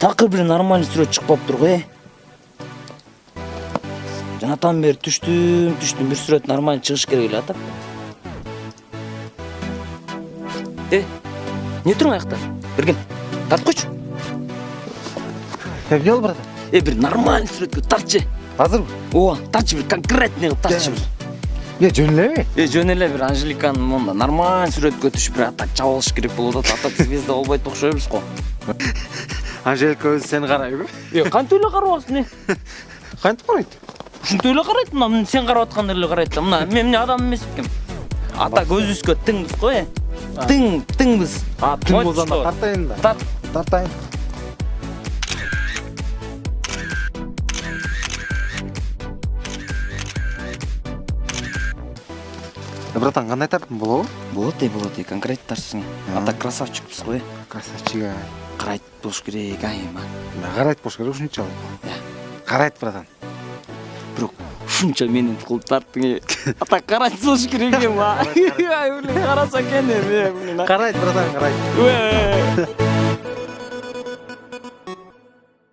Такыр бир нормальный сүрөт чыкпап тургу, Жанатан бери түштүм, бир сүрөт нормальный чыгыш керек эле атап. Не туруң аякта? Берген, тарткучу. Эмне болду, братан? Бир нормальный сүрөткө тартчы. Азырбы? Ооба, тартчы бир конкретный кылып тартчы бир. Жөн элеби? Жөн эле бир Анжеликанын монда нормальный сүрөткө түшүп бир атак чабылыш керек болуп атат. Атак звезда болбойт окшойбуз го. Анжелика өзү сени карайбы? Кантип эле карабасың? Кантип карайт? Ушинтип эле карайт, мына сен карап аткандай эле карайт да. Мына мен адам эмес бекем. Атак өзүбүзгө тыңбыз го, тыңбыз. Тың болсонда тартайын да. Тартайын. Братан, кандай тартым болобу? Болот, конкрет тартсың. Атак красавчикпиз го. Красавчик. Карайт болуш керек, айма. Карайт болуш керек ушунчалык. Карайт, братан. Бирок ушунча мени кылып тарттың. Атак карайт болуш керек эми. Ай, караса экен эми. Карайт, братан, карайт.